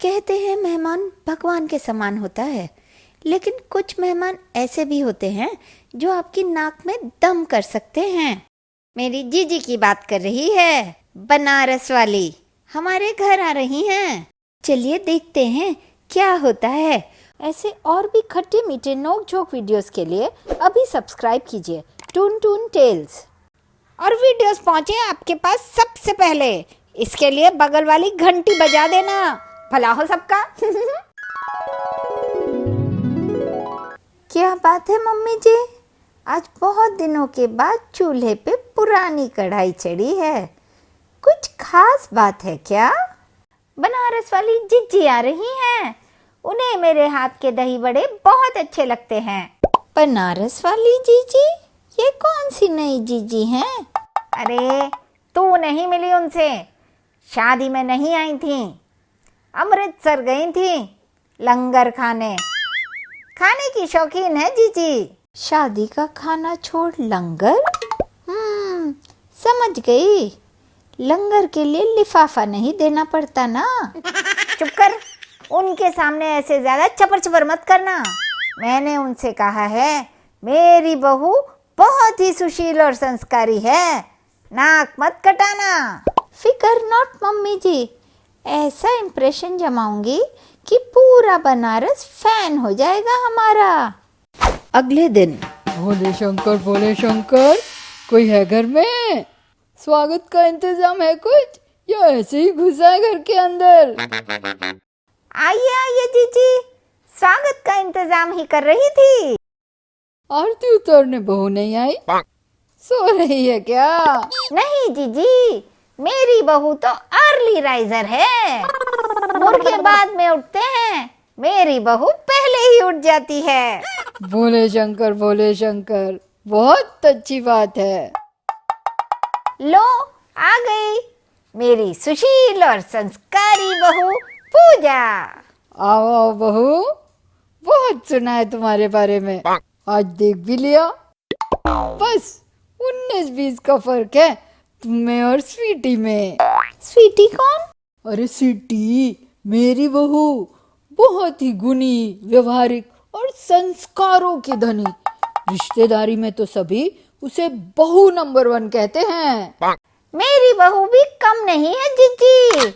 कहते हैं मेहमान भगवान के समान होता है, लेकिन कुछ मेहमान ऐसे भी होते हैं जो आपकी नाक में दम कर सकते हैं। मेरी जीजी की बात कर रही है, बनारस वाली हमारे घर आ रही हैं। चलिए देखते हैं क्या होता है। ऐसे और भी खट्टे मीठे नोक झोंक वीडियोस के लिए अभी सब्सक्राइब कीजिए टून टून टेल्स, और वीडियोस पहुंचे आपके पास सबसे पहले। इसके लिए बगल वाली घंटी बजा देना। भला हो सबका। क्या बात है मम्मी जी, आज बहुत दिनों के बाद चूल्हे पे पुरानी कढ़ाई चढ़ी है। कुछ खास बात है क्या? बनारस वाली जीजी आ रही हैं। उन्हें मेरे हाथ के दही बड़े बहुत अच्छे लगते हैं। बनारस वाली जीजी? ये कौन सी नई जीजी हैं? अरे तू नहीं मिली उनसे, शादी में नहीं आई थी, अमृतसर गई थी लंगर खाने की शौकीन है जीजी। शादी का खाना छोड़ लंगर? समझ गई, लंगर के लिए लिफाफा नहीं देना पड़ता ना। चुप कर, उनके सामने ऐसे ज्यादा चपर चपर मत करना। मैंने उनसे कहा है मेरी बहू बहुत ही सुशील और संस्कारी है, नाक मत कटाना। फिकर नॉट मम्मी जी, ऐसा इम्प्रेशन जमाऊंगी कि पूरा बनारस फैन हो जाएगा हमारा। अगले दिन भोले शंकर, कोई है घर में? स्वागत का इंतजाम है कुछ, या ऐसे ही घुसा है घर के अंदर? आइए आइए जीजी, स्वागत का इंतजाम ही कर रही थी। आरती उतारने बहू नहीं आई? सो रही है क्या? नहीं जीजी, मेरी बहू तो अर्ली राइजर है। मुर्गे बाद में उठते हैं, मेरी बहू पहले ही उठ जाती है। भोले शंकर, बहुत अच्छी बात है। लो आ गई मेरी सुशील और संस्कारी बहू पूजा। आओ बहू, बहुत सुना है तुम्हारे बारे में, आज देख भी लिया। बस 19-20 का फर्क है तुम में और स्वीटी में। स्वीटी कौन? अरे स्वीटी मेरी बहू, बहुत ही गुणी, व्यवहारिक और संस्कारों की धनी। रिश्तेदारी में तो सभी उसे बहू नंबर 1 कहते हैं। मेरी बहू भी कम नहीं है जीजी,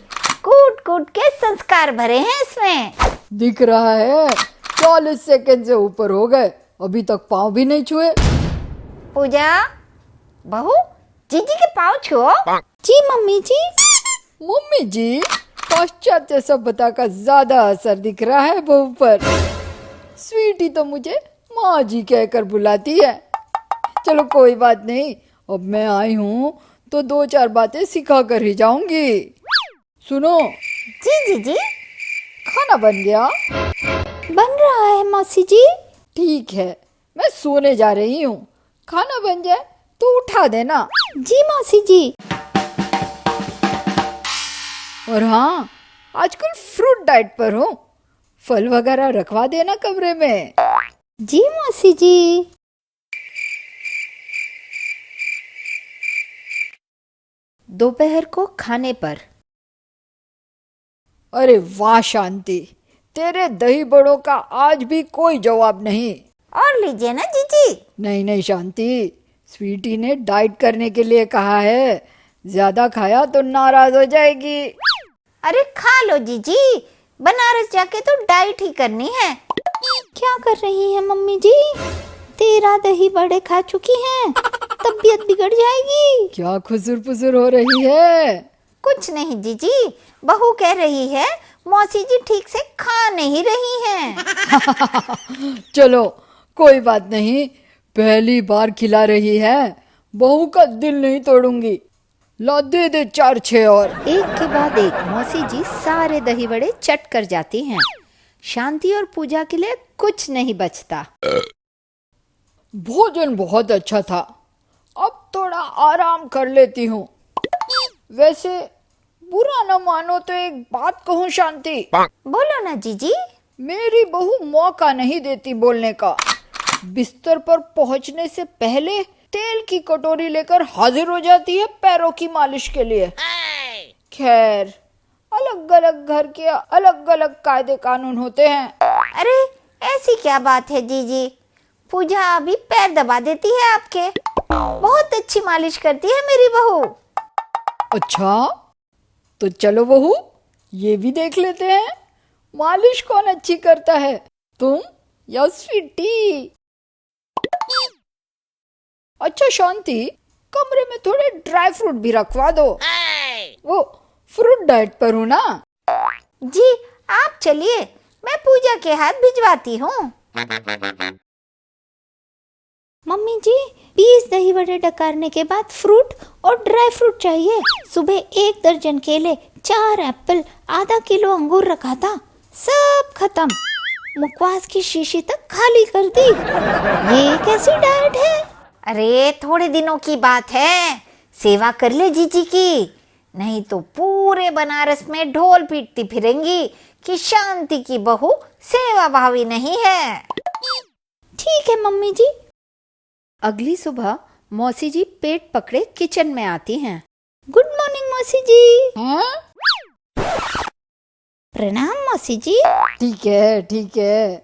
कूट कूट के संस्कार भरे हैं इसमें। दिख रहा है, 40 सेकंड से ऊपर हो गए, अभी तक पाँव भी नहीं छुए। पूजा, बहू जीजी के पाँव छुओ। जी मम्मी जी। मम्मी जी, पाश्चात्य सभ्यता का ज्यादा असर दिख रहा है बहू पर। स्वीटी तो मुझे माँ जी कहकर बुलाती है। चलो कोई बात नहीं, अब मैं आई हूँ तो 2-4 बातें सिखा कर ही जाऊंगी। सुनो। जी जीजी। खाना बन गया? बन रहा है मौसी जी। ठीक है, मैं सोने जा रही हूँ, खाना बन जाए तो उठा देना। जी मौसी जी। और हाँ, आजकल फ्रूट डाइट पर हूँ, फल वगैरह रखवा देना कमरे में। जी मौसी जी। दोपहर को खाने पर। अरे वाह शांति, तेरे दही बड़ों का आज भी कोई जवाब नहीं। और लीजिए ना जीजी। नहीं शांति, स्वीटी ने डाइट करने के लिए कहा है, ज्यादा खाया तो नाराज हो जाएगी। अरे खा लो जीजी, बनारस जाके तो डाइट ही करनी है। क्या कर रही हैं मम्मी जी? 13 दही बड़े खा चुकी हैं, तबीयत बिगड़ जाएगी। क्या खुसुर पुसुर हो रही है? कुछ नहीं जीजी, बहू कह रही है मौसी जी ठीक से खा नहीं रही हैं। चलो कोई बात नहीं, पहली बार खिला रही है, बहू का दिल नहीं तोड़ूंगी। ला दे 4-6 और। एक के बाद एक मौसी जी सारे दही बड़े चट कर जाती हैं। शांति और पूजा के लिए कुछ नहीं बचता। भोजन बहुत अच्छा था, अब थोड़ा आराम कर लेती हूँ। वैसे बुरा न मानो तो एक बात कहूँ शांति। बोलो ना जीजी। मेरी बहू मौका नहीं देती बोलने का। बिस्तर पर पहुँचने से पहले तेल की कटोरी लेकर हाजिर हो जाती है पैरों की मालिश के लिए। खैर अलग अलग घर के अलग अलग कायदे कानून होते हैं। अरे ऐसी क्या बात है जीजी, पूजा अभी पैर दबा देती है आपके। बहुत अच्छी मालिश करती है मेरी बहू। अच्छा, तो चलो बहू, ये भी देख लेते हैं मालिश कौन अच्छी करता है, तुम या स्वीटी। अच्छा शांति, कमरे में थोड़े ड्राई फ्रूट भी रखवा दो। वो फ्रूट डाइट पर हूँ ना। जी आप चलिए, मैं पूजा के हाथ भिजवाती हूँ। मम्मी जी 20 दही बड़े डकारने के बाद फ्रूट और ड्राई फ्रूट चाहिए। सुबह 1 दर्जन केले, 4 एप्पल, आधा किलो अंगूर रखा था, सब खत्म। मुखवास की शीशी तक खाली कर दी। ये कैसी डाइट है? अरे थोड़े दिनों की बात है, सेवा कर ले जीजी की, नहीं तो पूरे बनारस में ढोल पीटती फिरेंगी कि शांति की बहू सेवा भावी नहीं है। ठीक है मम्मी जी। अगली सुबह मौसी जी पेट पकड़े किचन में आती हैं। गुड मॉर्निंग मौसी जी। हाँ? प्रणाम मौसी जी। ठीक है ठीक है।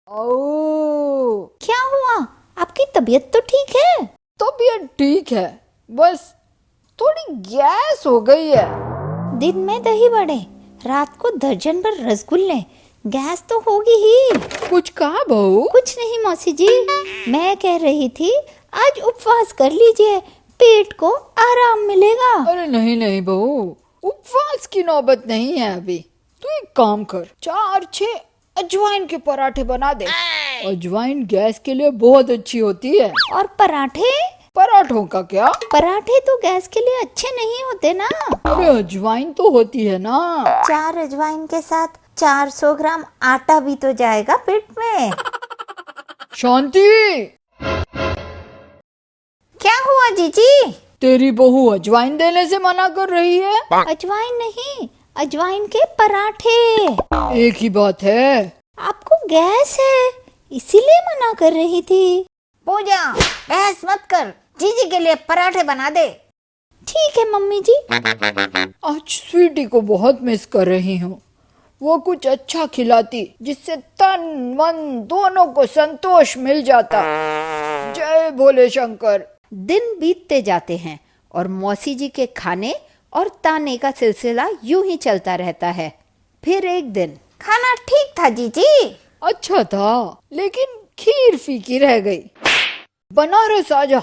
ओ, क्या हुआ, आपकी तबीयत तो ठीक है? तबीयत ठीक है, बस थोड़ी गैस हो गई है। दिन में दही बड़े, रात को दर्जन भर रसगुल्ले, गैस तो होगी ही। कुछ कहा बहू? कुछ नहीं मौसी जी, मैं कह रही थी आज उपवास कर लीजिए, पेट को आराम मिलेगा। अरे नहीं नहीं बहू, उपवास की नौबत नहीं है अभी। तू एक काम कर, 4-6 अजवाइन के पराठे बना दे। अजवाइन गैस के लिए बहुत अच्छी होती है। और पराठे? पराठों का क्या? पराठे तो गैस के लिए अच्छे नहीं होते ना। अरे अजवाइन तो होती है ना। 4 अजवाइन के साथ 400 ग्राम आटा भी तो जाएगा पेट में। शांति, क्या हुआ जीजी? तेरी बहू अजवाइन देने से मना कर रही है। अजवाइन नहीं, अजवाइन के पराठे। एक ही बात है। आपको गैस है इसीलिए मना कर रही थी। पूजा बहस मत कर, जीजी के लिए पराठे बना दे। ठीक है मम्मी जी। आज स्वीटी को बहुत मिस कर रही हूँ। वो कुछ अच्छा खिलाती जिससे तन मन दोनों को संतोष मिल जाता। जय भोले शंकर। दिन बीतते जाते हैं और मौसी जी के खाने और ताने का सिलसिला यूं ही चलता रहता है। फिर एक दिन, खाना ठीक था जीजी। अच्छा था, लेकिन खीर फीकी रह गई। बनारस आजा,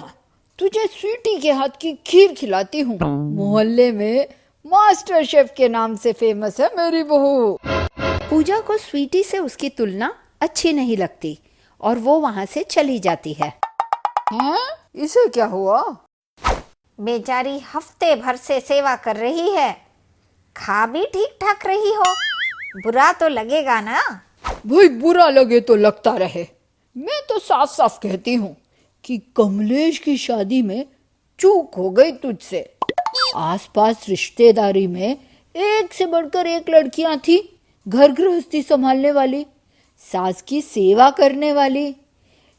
तुझे स्वीटी के हाथ की खीर खिलाती हूँ। मोहल्ले में मास्टर शेफ के नाम से फेमस है मेरी बहू। पूजा को स्वीटी से उसकी तुलना अच्छी नहीं लगती और वो वहाँ से चली जाती है। हैं? इसे क्या हुआ? बेचारी हफ्ते भर से सेवा कर रही है, खा भी ठीक ठाक रही हो, बुरा तो लगेगा ना। भाई बुरा लगे तो लगता रहे, मैं तो साफ साफ कहती हूँ कि कमलेश की शादी में चूक हो गई तुझसे। आसपास रिश्तेदारी में एक से बढ़कर एक लड़कियां थी, घर गृहस्थी संभालने वाली, सास की सेवा करने वाली।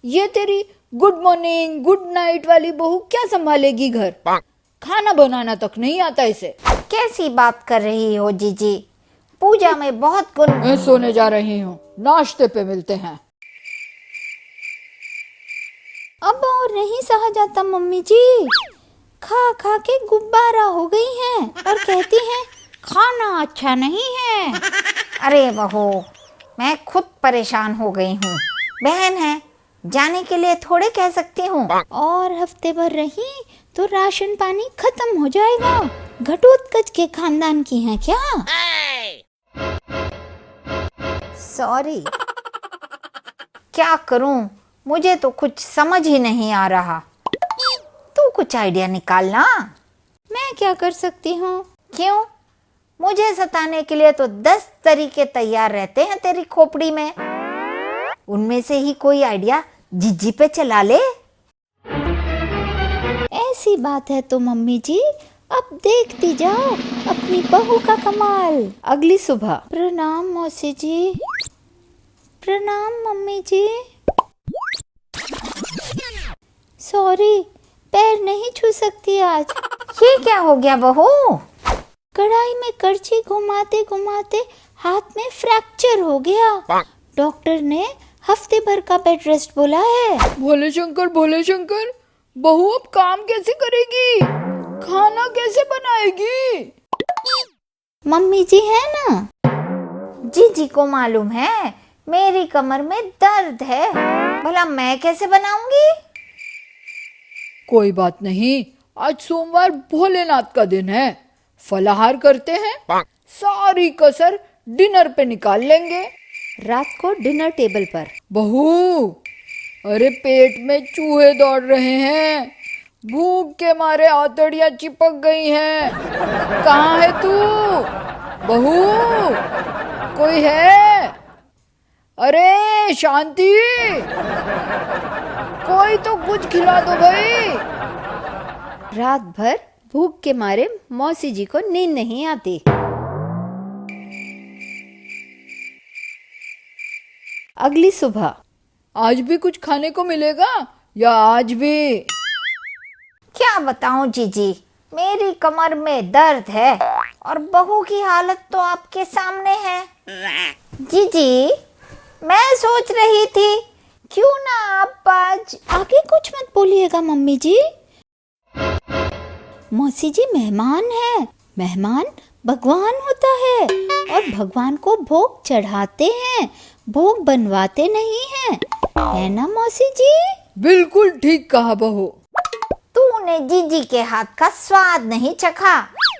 ये तेरी गुड मॉर्निंग गुड नाइट वाली बहू क्या संभालेगी घर? खाना बनाना तक नहीं आता इसे। कैसी बात कर रही हो जीजी, पूजा में बहुत गुण। मैं सोने जा रही हूँ, नाश्ते पे मिलते हैं। अब और नहीं सहा जाता मम्मी जी, खा खा के गुब्बारा हो गई हैं और कहती हैं खाना अच्छा नहीं है। अरे बहू, मैं खुद परेशान हो गई हूँ, बहन है, जाने के लिए थोड़े कह सकती हूँ। और हफ्ते भर रही तो राशन पानी खत्म हो जाएगा। घटोत्कच के खानदान की हैं क्या? सॉरी, क्या करूं, मुझे तो कुछ समझ ही नहीं आ रहा। तू कुछ आइडिया निकालना। मैं क्या कर सकती हूँ? क्यों, मुझे सताने के लिए तो 10 तरीके तैयार रहते हैं तेरी खोपड़ी में। उनमें से ही कोई आइडिया जीजी पे चला ले। ऐसी बात है तो मम्मी जी, अब देखती जाओ अपनी बहू का कमाल। अगली सुबह, प्रणाम मौसी जी। प्रणाम मम्मी जी। सॉरी, पैर नहीं छू सकती आज। ये क्या हो गया बहू? कढ़ाई में करछी घुमाते घुमाते हाथ में फ्रैक्चर हो गया। डॉक्टर ने हफ्ते भर का बेड रेस्ट बोला है। भोले शंकर, बहू अब काम कैसे करेगी, खाना कैसे बनाएगी? मम्मी जी है ना, जीजी को मालूम है मेरी कमर में दर्द है, भला मैं कैसे बनाऊंगी? कोई बात नहीं, आज सोमवार भोलेनाथ का दिन है, फलाहार करते हैं, सारी कसर डिनर पे निकाल लेंगे। रात को डिनर टेबल पर बहू, अरे पेट में चूहे दौड़ रहे हैं, भूख के मारे आंतड़ियां चिपक गई हैं। कहाँ है तू बहू, कोई है? अरे शांति, कोई तो कुछ खिला दो भाई। रात भर भूख के मारे मौसी जी को नींद नहीं आती। अगली सुबह आज भी कुछ खाने को मिलेगा या आज भी? क्या बताऊं जीजी, मेरी कमर में दर्द है और बहू की हालत तो आपके सामने है। जीजी, मैं सोच रही थी क्यों ना आप आज आगे कुछ मत बोलिएगा मम्मी जी। मौसी जी मेहमान है, मेहमान भगवान होता है और भगवान को भोग चढ़ाते हैं, भोग बनवाते नहीं हैं, है ना मौसी जी? बिल्कुल ठीक कहा बहू। तूने जीजी के हाथ का स्वाद नहीं चखा,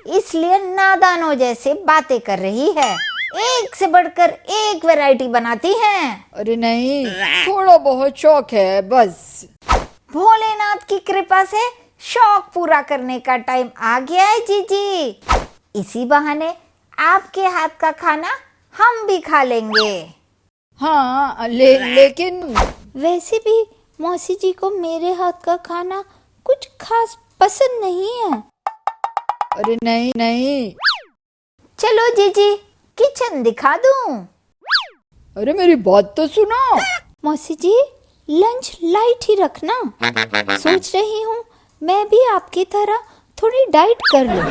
इसलिए नादानों जैसे बातें कर रही है। एक से बढ़कर एक वैरायटी बनाती हैं। अरे नहीं, थोड़ा बहुत शौक है बस। भोलेनाथ की कृपा से शौक पूरा करने का टाइम आ गया है जीजी। इसी बहाने आपके हाथ का खाना हम भी खा लेंगे। हाँ, लेकिन वैसे भी मौसी जी को मेरे हाथ का खाना कुछ खास पसंद नहीं है। अरे नहीं। चलो जीजी, किचन दिखा दूं? अरे मेरी बात तो सुनो। मौसी जी, लंच लाइट ही रखना। सोच रही हूँ मैं भी आपकी तरह थोड़ी डाइट कर लूं।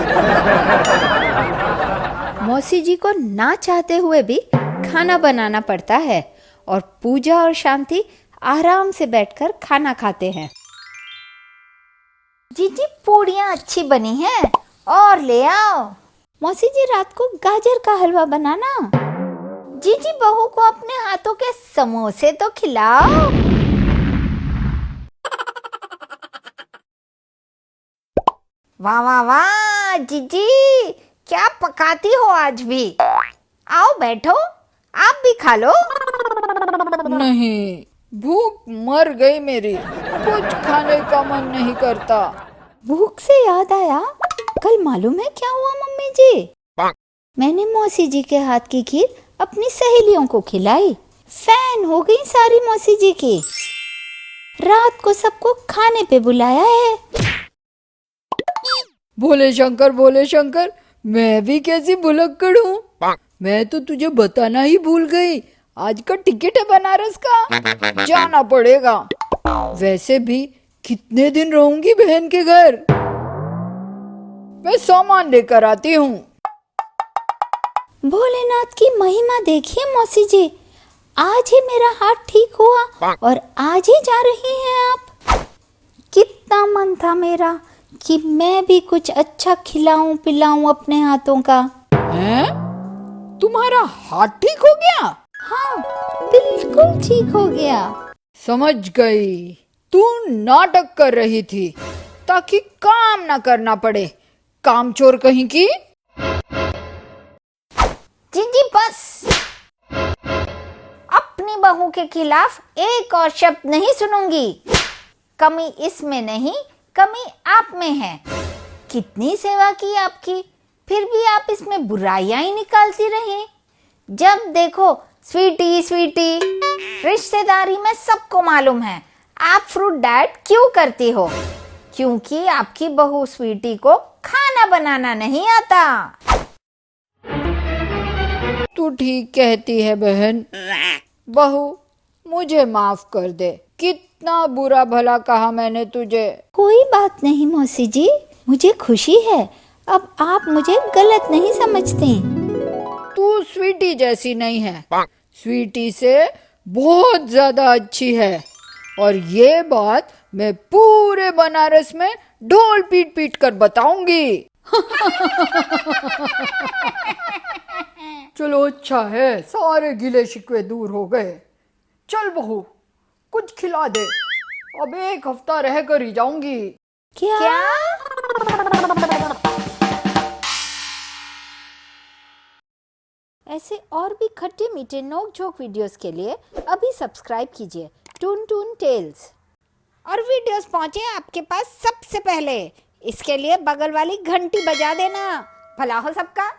मौसी जी को ना चाहते हुए भी खाना बनाना पड़ता है और पूजा और शांति आराम से बैठकर खाना खाते हैं। जीजी, पूड़ियाँ अच्छी बनी हैं और ले आओ। मौसी जी, रात को गाजर का हलवा बनाना। जीजी, बहू को अपने हाथों के समोसे तो खिलाओ। वाह वाह वाह जीजी, क्या पकाती हो आज भी। आओ बैठो, आप भी खा लो। नहीं, भूख मर गई मेरी, कुछ खाने का मन नहीं करता। भूख से याद आया, कल मालूम है क्या हुआ मम्मी जी? मैंने मौसी जी के हाथ की खीर अपनी सहेलियों को खिलाई। फैन हो गई सारी मौसी जी की। रात को सबको खाने पे बुलाया है। भोले शंकर, मैं भी कैसी भुलक्कड़ हूँ। मैं तो तुझे बताना ही भूल गई, आज का टिकट है बनारस का, जाना पड़ेगा। वैसे भी कितने दिन रहूंगी बहन के घर। मैं सामान लेकर आती हूँ। भोलेनाथ की महिमा देखिए मौसी जी, आज ही मेरा हाथ ठीक हुआ और आज ही जा रही हैं आप। कितना मन था मेरा कि मैं भी कुछ अच्छा खिलाऊं पिलाऊं अपने हाथों का। हैं? तुम्हारा हाथ ठीक हो गया? हाँ, बिल्कुल ठीक हो गया। समझ गई, तू नाटक कर रही थी ताकि काम ना करना पड़े, कामचोर कहीं की। जीजी बस, अपनी बहू के खिलाफ एक और शब्द नहीं सुनूंगी। कमी इसमें नहीं, कमी आप में है। कितनी सेवा की आपकी, फिर भी आप इसमें बुराइयां ही निकालती रही। जब देखो स्वीटी स्वीटी, रिश्तेदारी में सबको मालूम है आप फ्रूट डाइट क्यों करती हो, क्योंकि आपकी बहू स्वीटी को खाना बनाना नहीं आता। तू ठीक कहती है बहन। बहू, मुझे माफ कर दे, कितना बुरा भला कहा मैंने तुझे। कोई बात नहीं मौसी जी, मुझे खुशी है अब आप मुझे गलत नहीं समझती। तू स्वीटी जैसी नहीं है, स्वीटी से बहुत ज्यादा अच्छी है। और ये बात मैं पूरे बनारस में ढोल पीट पीट कर बताऊंगी। चलो अच्छा है, सारे गिले शिकवे दूर हो गए। चल बहू, कुछ खिला दे, अब एक हफ्ता रह कर ही जाऊंगी। क्या? ऐसे और भी खट्टे मीठे नोक झोंक वीडियोस के लिए अभी सब्सक्राइब कीजिए टून टून टेल्स। और वीडियोस पहुंचे आपके पास सबसे पहले, इसके लिए बगल वाली घंटी बजा देना। भला हो सबका।